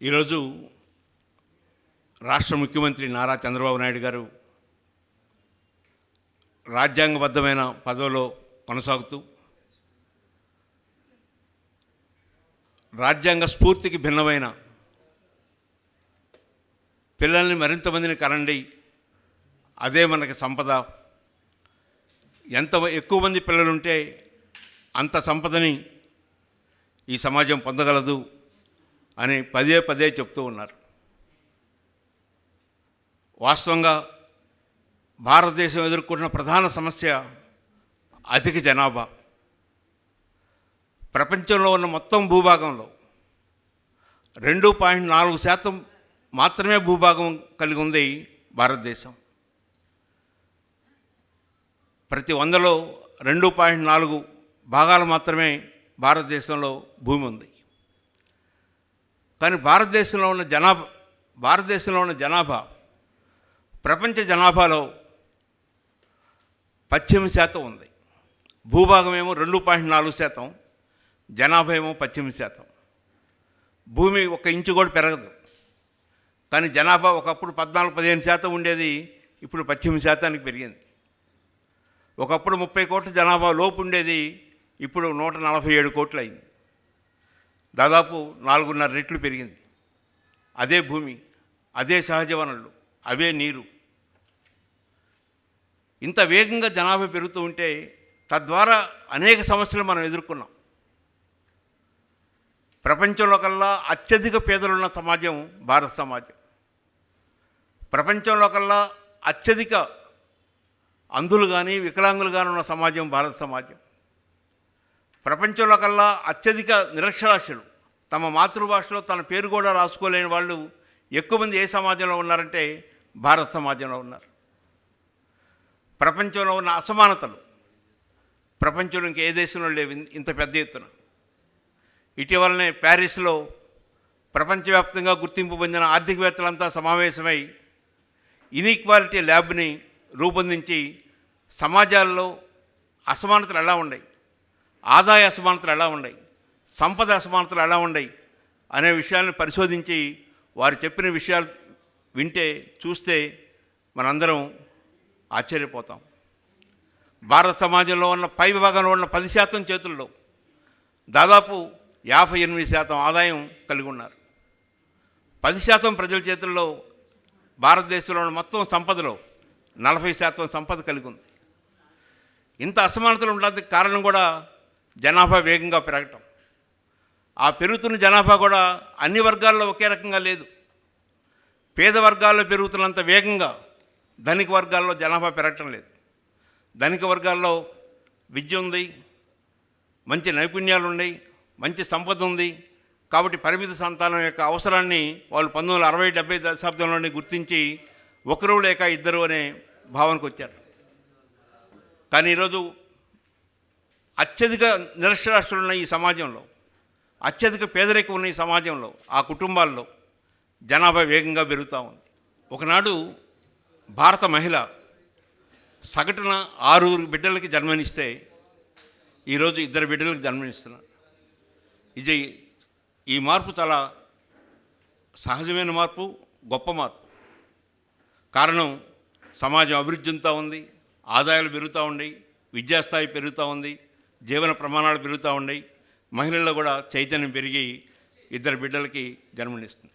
ఈరోజు రాష్ట్ర ముఖ్యమంత్రి నారా చంద్రబాబు నాయుడు గారు రాజ్యాంగబద్ధమైన పదవిలో కొనసాగుతూ రాజ్యాంగ స్ఫూర్తికి భిన్నమైన పిల్లల్ని మరింత మందిని కనండి, అదే మనకి సంపద, ఎంత ఎక్కువ మంది పిల్లలుంటే అంత సంపదని ఈ సమాజం పొందగలదు అని పదే పదే చెప్తూ ఉన్నారు. వాస్తవంగా భారతదేశం ఎదుర్కొన్న ప్రధాన సమస్య అధిక జనాభా. ప్రపంచంలో ఉన్న మొత్తం భూభాగంలో 2.4% మాత్రమే భూభాగం కలిగి ఉంది భారతదేశం. ప్రతి 100లో 2.4 భాగాలు మాత్రమే భారతదేశంలో భూమి ఉంది. కానీ భారతదేశంలో ఉన్న జనాభా ప్రపంచ జనాభాలో 18% ఉంది. భూభాగం ఏమో 2.4%, జనాభా ఏమో 18%. భూమి 1 ఇంచు కూడా పెరగదు. కానీ జనాభా ఒకప్పుడు 14-15% ఉండేది, ఇప్పుడు 18%కి పెరిగింది. ఒకప్పుడు 30 కోట్ల జనాభా లోపు ఉండేది, ఇప్పుడు 147 కోట్లు అయింది. దాదాపు 4.5 రెట్లు పెరిగింది. అదే భూమి, అదే సహజ వనరులు, అవే నీరు. ఇంత వేగంగా జనాభా పెరుగుతూ ఉంటే తద్వారా అనేక సమస్యలు మనం ఎదుర్కొన్నాం. ప్రపంచంలో కల్లా అత్యధిక పేదలున్న సమాజం భారత సమాజం. ప్రపంచంలో కల్లా అత్యధిక అంధులు కానీ వికలాంగులు కానీ ఉన్న సమాజం భారత సమాజం. ప్రపంచంలో కల్లా అత్యధిక నిరక్షరాస్యులు, తమ మాతృభాషలో తన పేరు కూడా రాసుకోలేని వాళ్ళు ఎక్కువ మంది ఏ సమాజంలో ఉన్నారంటే భారత సమాజంలో ఉన్నారు. ప్రపంచంలో ఉన్న అసమానతలు ప్రపంచంలో ఇంకే దేశంలో లేవు ఇంత పెద్ద ఎత్తున. ఇటీవలనే ప్యారిస్లో ప్రపంచవ్యాప్తంగా గుర్తింపు పొందిన ఆర్థికవేత్తలంతా సమావేశమై ఇన్ఈక్వాలిటీ ల్యాబ్ని రూపొందించి సమాజాల్లో అసమానతలు ఎలా ఉన్నాయి, ఆదాయ అసమానతలు ఎలా ఉన్నాయి, సంపద అసమానతలు ఎలా ఉన్నాయి అనే విషయాలను పరిశోధించి వారు చెప్పిన విషయాలు వింటే చూస్తే మనందరం ఆశ్చర్యపోతాం. భారత సమాజంలో ఉన్న పై విభాగంలో ఉన్న 10% చేతుల్లో దాదాపు 58% ఆదాయం కలిగి ఉన్నారు. 10% ప్రజల చేతుల్లో భారతదేశంలో ఉన్న మొత్తం సంపదలో 40% సంపద కలిగి ఉంది. ఇంత అసమానతలు ఉండడానికి కారణం కూడా జనాభా వేగంగా పెరగటం. ఆ పెరుగుతున్న జనాభా కూడా అన్ని వర్గాల్లో ఒకే రకంగా లేదు. పేద వర్గాల్లో పెరుగుతున్నంత వేగంగా ధనిక వర్గాల్లో జనాభా పెరగటం లేదు. ధనిక వర్గాల్లో విద్య ఉంది, మంచి నైపుణ్యాలు ఉన్నాయి, మంచి సంపద ఉంది. కాబట్టి పరిమిత సంతానం యొక్క అవసరాన్ని వాళ్ళు 1960-70 దశాబ్దంలోనే గుర్తించి ఒకరు లేక ఇద్దరు అనే భావనకు వచ్చారు. కానీ ఈరోజు అత్యధిక నిరక్షరాస్యులు ఉన్న ఈ సమాజంలో, అత్యధిక పేదరికం ఉన్న ఈ సమాజంలో, ఆ కుటుంబాల్లో జనాభా వేగంగా పెరుగుతూ ఉంది. ఒకనాడు భారత మహిళ సగటున 6 బిడ్డలకి జన్మనిస్తే ఈరోజు 2 బిడ్డలకు జన్మనిస్తున్నారు. ఈ మార్పు చాలా సహజమైన మార్పు, గొప్ప మార్పు. కారణం సమాజం అభివృద్ధి చెందుతూ ఉంది, ఆదాయాలు పెరుగుతూ ఉన్నాయి, విద్యాస్థాయి పెరుగుతూ ఉంది, జీవన ప్రమాణాలు పెరుగుతూ ఉన్నాయి, మహిళల్లో కూడా చైతన్యం పెరిగి 2 బిడ్డలకి జన్మనిస్తుంది.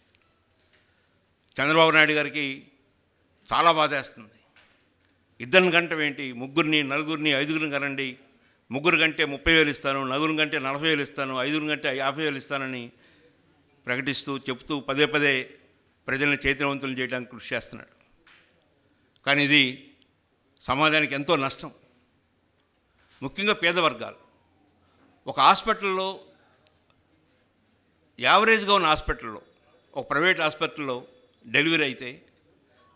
చంద్రబాబు నాయుడు గారికి చాలా బాధేస్తుంది. 2 గంటం ఏంటి, 3, 4, 5 కనండి, 3 కంటే 30,000 ఇస్తాను, 4 కంటే 40,000 ఇస్తాను, 5 కంటే 50,000 ఇస్తానని ప్రకటిస్తూ చెప్తూ పదే పదే ప్రజల్ని చైతన్యవంతులు చేయడానికి కృషి చేస్తున్నాడు. కానీ ఇది సమాజానికి ఎంతో నష్టం. ముఖ్యంగా పేద వర్గాలు. ఒక హాస్పిటల్లో, యావరేజ్గా ఉన్న హాస్పిటల్లో, ఒక ప్రైవేట్ హాస్పిటల్లో డెలివరీ అయితే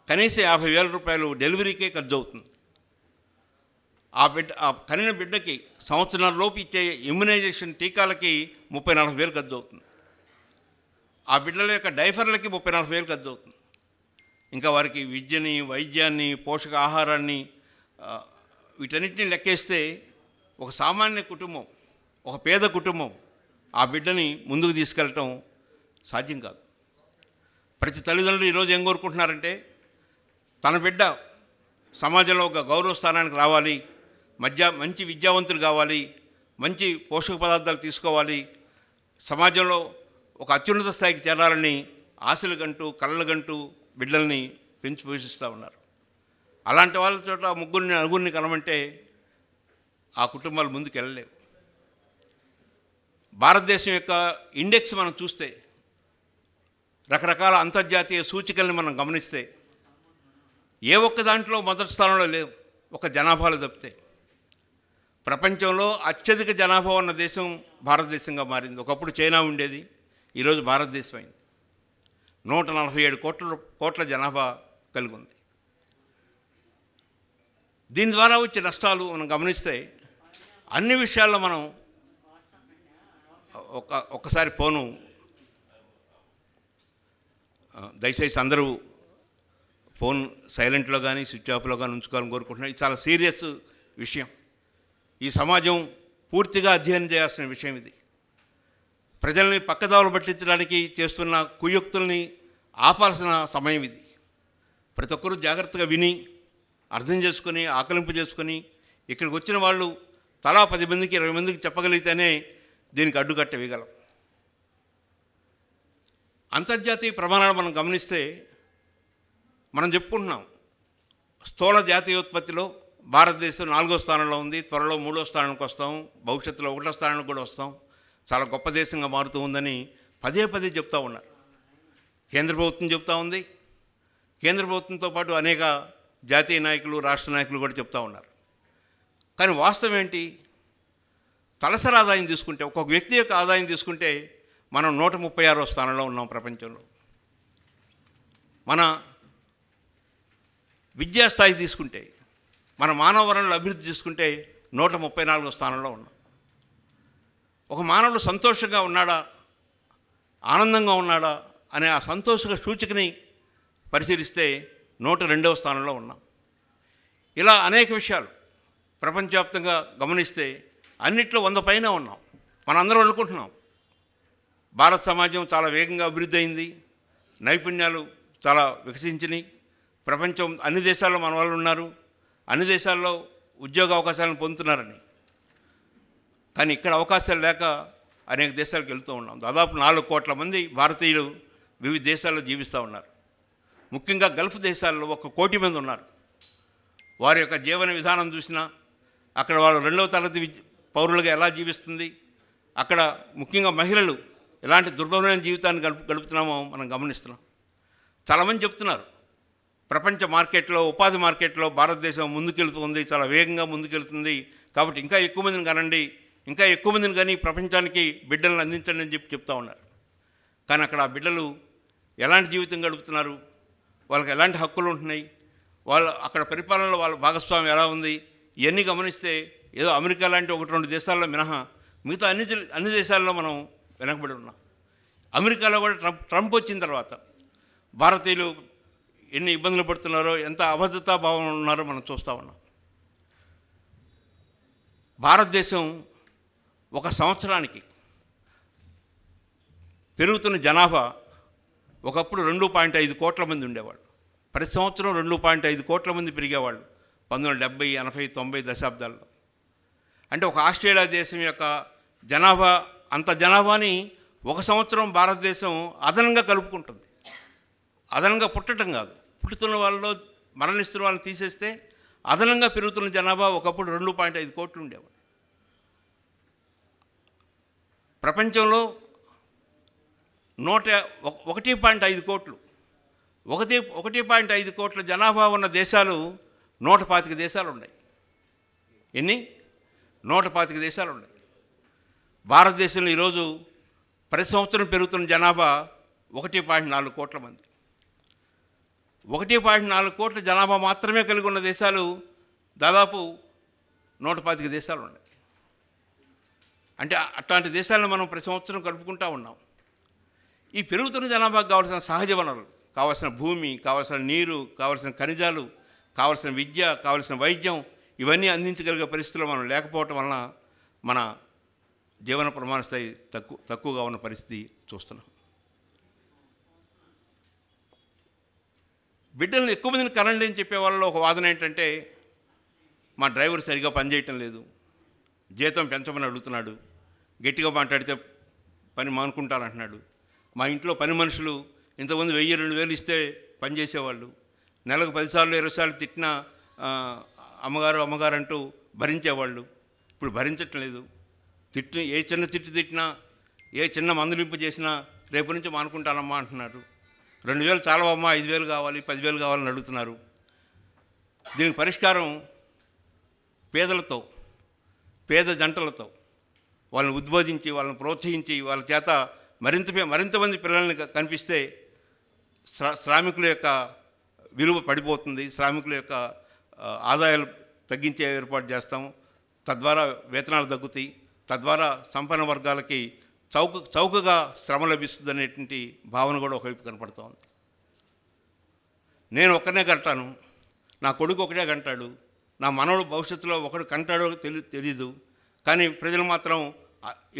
కనీసం 50,000 రూపాయలు డెలివరీకే ఖర్చు అవుతుంది. ఆ కనిన బిడ్డకి సంవత్సరాల లోపు ఇచ్చే ఇమ్యునైజేషన్ టీకాలకి 30-40,000 ఖర్చు అవుతుంది. ఆ బిడ్డల యొక్క డైఫర్లకి 30-40,000 ఖర్చు అవుతుంది. ఇంకా వారికి విద్యని, వైద్యాన్ని, పోషకాహారాన్ని, వీటన్నిటిని లెక్కేస్తే ఒక సామాన్య కుటుంబం, ఒక పేద కుటుంబం ఆ బిడ్డని ముందుకు తీసుకెళ్ళటం సాధ్యం కాదు. ప్రతి తల్లిదండ్రులు ఈరోజు ఏం కోరుకుంటున్నారంటే తన బిడ్డ సమాజంలో ఒక గౌరవ స్థానానికి రావాలి, మంచి విద్యావంతులు కావాలి, మంచి పోషక పదార్థాలు తీసుకోవాలి, సమాజంలో ఒక అత్యున్నత స్థాయికి చేరాలని ఆశలు గంటూ కళ్ళలు గంటూ బిడ్డల్ని పెంచి పోషిస్తూ ఉన్నారు. అలాంటి వాళ్ళ చోట నలుగురిని కలమంటే ఆ కుటుంబాలు ముందుకు వెళ్ళలేవు. భారతదేశం యొక్క ఇండెక్స్ మనం చూస్తే, రకరకాల అంతర్జాతీయ సూచికల్ని మనం గమనిస్తే ఏ ఒక్క దాంట్లో మొదటి స్థానంలో లేవు, ఒక జనాభాలో తప్పితే. ప్రపంచంలో అత్యధిక జనాభా ఉన్న దేశం భారతదేశంగా మారింది. ఒకప్పుడు చైనా ఉండేది, ఈరోజు భారతదేశం అయింది. 147 కోట్ల జనాభా కలిగి ఉంది. దీని ద్వారా వచ్చే నష్టాలు మనం గమనిస్తే అన్ని విషయాల్లో మనం ఒక్కసారి ఫోను దయచేసి అందరూ ఫోన్ సైలెంట్లో కానీ స్విచ్ ఆఫ్లో కానీ ఉంచుకోవాలని కోరుకుంటున్నాను. ఇది చాలా సీరియస్ విషయం. ఈ సమాజం పూర్తిగా అధ్యయనం చేయాల్సిన విషయం ఇది. ప్రజల్ని పక్కదావులు పట్టించడానికి చేస్తున్న కుయుక్తుల్ని ఆపాల్సిన సమయం ఇది. ప్రతి ఒక్కరూ జాగ్రత్తగా విని అర్థం చేసుకొని ఆకలింపు చేసుకొని ఇక్కడికి వచ్చిన వాళ్ళు తలా 10 మందికి 20 మందికి చెప్పగలిగితేనే దీనికి అడ్డుకట్ట వేయగలం. అంతర్జాతీయ ప్రమాణాలు మనం గమనిస్తే మనం చెప్పుకుంటున్నాం, స్థూల జాతీయోత్పత్తిలో భారతదేశం 4వ స్థానంలో ఉంది. త్వరలో 3వ స్థానానికి వస్తాం, భవిష్యత్తులో 1వ స్థానానికి కూడా వస్తాం. చాలా గొప్ప దేశంగా మారుతూ ఉందని పదే చెప్తూ ఉన్నారు. కేంద్ర ప్రభుత్వం చెప్తూ ఉంది. కేంద్ర ప్రభుత్వంతో పాటు అనేక జాతీయ నాయకులు, రాష్ట్ర నాయకులు కూడా చెప్తూ ఉన్నారు. కానీ వాస్తవం ఏంటి? తలసరి ఆదాయం తీసుకుంటే, ఒక్కొక్క వ్యక్తి యొక్క ఆదాయం తీసుకుంటే మనం 136వ స్థానంలో ఉన్నాం ప్రపంచంలో. మన విద్యాస్థాయి తీసుకుంటే, మన మానవ వనరుల అభివృద్ధి తీసుకుంటే 134వ స్థానంలో ఉన్నాం. ఒక మానవుడు సంతోషంగా ఉన్నాడా, ఆనందంగా ఉన్నాడా అనే ఆ సంతోష సూచికని పరిశీలిస్తే 102వ స్థానంలో ఉన్నాం. ఇలా అనేక విషయాలు ప్రపంచవ్యాప్తంగా గమనిస్తే అన్నిట్లో 100 పైన ఉన్నాం. మనందరం అనుకుంటున్నాం భారత సమాజం చాలా వేగంగా అభివృద్ధి అయింది, నైపుణ్యాలు చాలా వికసించినాయి, ప్రపంచం అన్ని దేశాల్లో మన వాళ్ళు ఉన్నారు, అన్ని దేశాల్లో ఉద్యోగ అవకాశాలను పొందుతున్నారని. కానీ ఇక్కడ అవకాశాలు లేక అనేక దేశాలకు వెళ్తూ ఉన్నాం. దాదాపు 4 కోట్ల మంది భారతీయులు వివిధ దేశాల్లో జీవిస్తూ ఉన్నారు. ముఖ్యంగా గల్ఫ్ దేశాల్లో 1 కోటి మంది ఉన్నారు. వారి యొక్క జీవన విధానం చూసినా, అక్కడ వాళ్ళు 2వ తరగతి పౌరులుగా ఎలా జీవిస్తుంది, అక్కడ ముఖ్యంగా మహిళలు ఎలాంటి దుర్భరమైన జీవితాన్ని గడుపుతున్నామో మనం గమనిస్తున్నాం. చాలామంది చెప్తున్నారు, ప్రపంచ మార్కెట్లో, ఉపాధి మార్కెట్లో భారతదేశం ముందుకెళ్తుంది, చాలా వేగంగా ముందుకెళ్తుంది, కాబట్టి ఇంకా ఎక్కువ మందిని కనండి, ఇంకా ఎక్కువ మందిని కానీ ప్రపంచానికి బిడ్డలను అందించండి అని చెప్తూ ఉన్నారు. కానీ అక్కడ ఆ బిడ్డలు ఎలాంటి జీవితం గడుపుతున్నారు, వాళ్ళకి ఎలాంటి హక్కులు ఉంటున్నాయి, వాళ్ళు అక్కడ పరిపాలనలో వాళ్ళ భాగస్వామ్యం ఎలా ఉంది, ఇవన్నీ గమనిస్తే ఏదో అమెరికా లాంటి 1-2 దేశాల్లో మినహా మిగతా అన్ని దేశాల్లో మనం వెనకబడి ఉన్నాం. అమెరికాలో కూడా ట్రంప్ వచ్చిన తర్వాత భారతీయులు ఎన్ని ఇబ్బందులు పడుతున్నారో, ఎంత అభద్రతా భావం ఉన్నారో మనం చూస్తూ ఉన్నాం. భారతదేశం ఒక సంవత్సరానికి పెరుగుతున్న జనాభా ఒకప్పుడు 2.5 కోట్ల మంది ఉండేవాళ్ళు. ప్రతి సంవత్సరం 2.5 కోట్ల మంది పెరిగేవాళ్ళు 1970, 80, 90 దశాబ్దాల్లో. అంటే ఒక ఆస్ట్రేలియా దేశం యొక్క జనాభా, అంత జనాభాని ఒక సంవత్సరం భారతదేశం అదనంగా కలుపుకుంటుంది. అదనంగా పుట్టడం కాదు, పుట్టుతున్న వాళ్ళలో మరణిస్తున్న వాళ్ళని తీసేస్తే అదనంగా పెరుగుతున్న జనాభా ఒకప్పుడు 2.5 కోట్లు ఉండేవాళ్ళు. ప్రపంచంలో 1.5 కోట్లు 1.5 కోట్ల జనాభా ఉన్న దేశాలు 125 దేశాలు ఉన్నాయి. ఎన్ని? 125 దేశాలు ఉన్నాయి. భారతదేశంలో ఈరోజు ప్రతి సంవత్సరం పెరుగుతున్న జనాభా 1.4 కోట్ల మంది. 1.4 కోట్ల జనాభా మాత్రమే కలిగి ఉన్న దేశాలు దాదాపు 125 దేశాలు ఉన్నాయి. అంటే అట్లాంటి దేశాలను మనం ప్రతి సంవత్సరం కలుపుకుంటూ ఉన్నాం. ఈ పెరుగుతున్న జనాభాకు కావాల్సిన సహజ వనరులు, కావాల్సిన భూమి, కావాల్సిన నీరు, కావాల్సిన ఖనిజాలు, కావాల్సిన విద్య, కావాల్సిన వైద్యం, ఇవన్నీ అందించగలిగే పరిస్థితుల్లో మనం లేకపోవటం వలన మన జీవన ప్రమాణ స్థాయి తక్కువగా ఉన్న పరిస్థితి చూస్తున్నాం. బిడ్డలను ఎక్కువ మందిని కనండి అని చెప్పే వాళ్ళలో ఒక వాదన ఏంటంటే, మా డ్రైవర్ సరిగ్గా పనిచేయటం లేదు, జీతం పెంచమని అడుగుతున్నాడు, గట్టిగా మాట్లాడితే పని మానుకుంటానంటున్నాడు, మా ఇంట్లో పని మనుషులు ఇంతకుముందు 1000-2000 ఇస్తే పనిచేసేవాళ్ళు, నెలకు 10 సార్లు 20 సార్లు తిట్టినా అమ్మగారు అమ్మగారు అంటూ భరించేవాళ్ళు, ఇప్పుడు భరించటం లేదు, ఏ చిన్న తిట్టు తిట్టినా, ఏ చిన్న మందులింపు చేసినా రేపు నుంచి మానుకుంటానమ్మా అంటున్నారు, 2000 చాలవమ్మా, 5000 కావాలి, 10,000 కావాలని అడుగుతున్నారు. దీనికి పరిష్కారం పేదలతో, పేద జంటలతో వాళ్ళని ఉద్బోధించి, వాళ్ళని ప్రోత్సహించి, వాళ్ళ చేత మరింత మంది పిల్లల్ని కనిపిస్తే శ్రామికుల యొక్క విలువ పడిపోతుంది, శ్రామికుల యొక్క ఆదాయాలు తగ్గించే ఏర్పాటు చేస్తాము, తద్వారా వేతనాలు తగ్గుతాయి, తద్వారా సంపన్న వర్గాలకి చౌకగా శ్రమ లభిస్తుంది అనేటువంటి భావన కూడా ఒకవైపు కనపడుతూ ఉంది. నేను ఒక్కనే కంటాను, నా కొడుకు ఒకటే కంటాడు, నా మనవడు భవిష్యత్తులో ఒకడు కంటాడో తెలీదు, కానీ ప్రజలు మాత్రం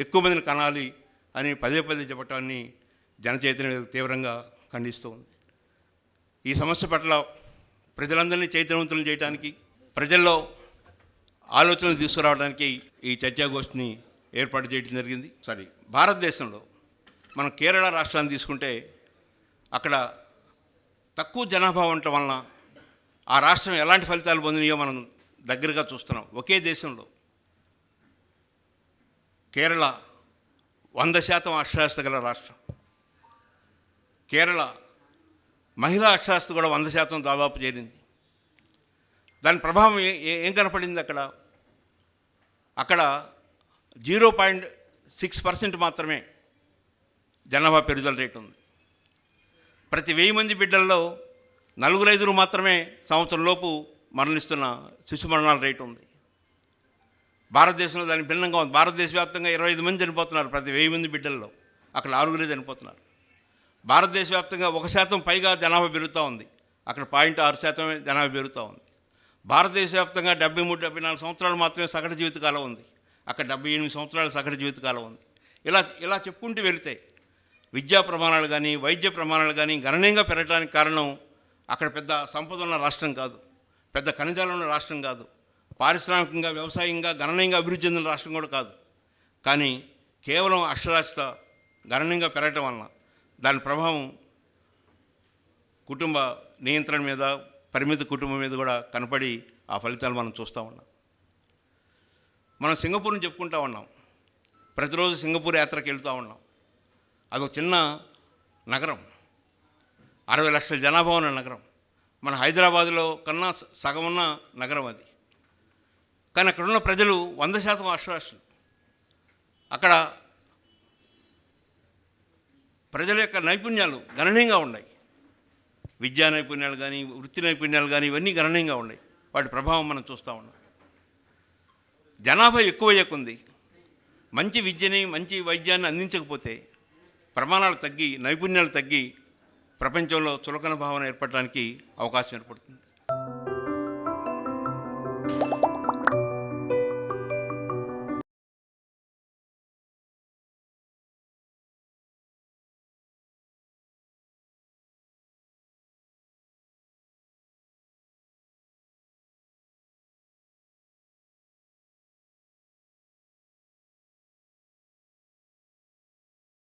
ఎక్కువ మందిని కనాలి అని పదే చెప్పటాన్ని జనచైతన్యం తీవ్రంగా ఖండిస్తూ ఉంది. ఈ సమస్య పట్ల ప్రజలందరినీ చైతన్యవంతులను చేయడానికి, ప్రజల్లో ఆలోచనలు తీసుకురావడానికి ఈ చర్చాగోష్ఠిని ఏర్పాటు చేయడం జరిగింది. భారతదేశంలో మనం కేరళ రాష్ట్రాన్ని తీసుకుంటే అక్కడ తక్కువ జనాభా ఉండటం వలన ఆ రాష్ట్రం ఎలాంటి ఫలితాలు పొందినాయో మనం దగ్గరగా చూస్తున్నాం. ఒకే దేశంలో కేరళ 100% అక్షరాస్యత గల రాష్ట్రం. కేరళ మహిళా అక్షరాస్యత కూడా 100% దాదాపు చేరింది. దాని ప్రభావం ఏం కనపడింది అక్కడ 0.6% మాత్రమే జనాభా పెరుగుదల రేటు ఉంది. ప్రతి 1000 మంది బిడ్డల్లో 4-5 మాత్రమే సంవత్సరంలోపు మరణిస్తున్న శిశు మరణాల రేటు ఉంది. భారతదేశంలో దానికి భిన్నంగా ఉంది. భారతదేశ వ్యాప్తంగా 25 మంది చనిపోతున్నారు ప్రతి 1000 మంది బిడ్డల్లో, అక్కడ 6 చనిపోతున్నారు. భారతదేశ వ్యాప్తంగా 1% పైగా జనాభా పెరుగుతూ ఉంది, అక్కడ 0.6% జనాభా పెరుగుతూ ఉంది. భారతదేశ వ్యాప్తంగా 73-74 సంవత్సరాలు మాత్రమే సగటు జీవితకాలం ఉంది, అక్కడ 78 సంవత్సరాల సగటు జీవితకాలం ఉంది. ఇలా చెప్పుకుంటూ వెళితే విద్యా ప్రమాణాలు కానీ, వైద్య ప్రమాణాలు కానీ గణనీయంగా పెరగడానికి కారణం అక్కడ పెద్ద సంపద ఉన్న రాష్ట్రం కాదు, పెద్ద ఖనిజాలు ఉన్న రాష్ట్రం కాదు, పారిశ్రామికంగా వ్యవసాయంగా గణనీయంగా అభివృద్ధి చెందిన రాష్ట్రం కూడా కాదు. కానీ కేవలం అక్షరాస్యత గణనీయంగా పెరగటం వలన దాని ప్రభావం కుటుంబ నియంత్రణ మీద, పరిమిత కుటుంబం మీద కూడా కనపడి ఆ ఫలితాలు మనం చూస్తూ ఉన్నాం. మనం సింగపూర్ని చెప్పుకుంటూ ఉన్నాం, ప్రతిరోజు సింగపూర్ యాత్రకు వెళ్తూ ఉన్నాం. అదొక చిన్న నగరం, 60 లక్షల జనాభా ఉన్న నగరం, మన హైదరాబాదులో కన్నా సగం ఉన్న నగరం అది. కానీ అక్కడ ఉన్న ప్రజలు 100% అక్షరాస్యులు. అక్కడ ప్రజల యొక్క నైపుణ్యాలు గణనీయంగా ఉన్నాయి, విద్యా నైపుణ్యాలు కానీ, వృత్తి నైపుణ్యాలు కానీ, ఇవన్నీ గణనీయంగా ఉన్నాయి. వాటి ప్రభావం మనం చూస్తూ ఉన్నాం. జనాభా ఎక్కువయ్యకుంది, మంచి విద్యని, మంచి వైద్యాన్ని అందించకపోతే ప్రమాణాలు తగ్గి, నైపుణ్యాలు తగ్గి ప్రపంచంలో చులకన భావన ఏర్పడడానికి అవకాశం ఏర్పడుతుంది.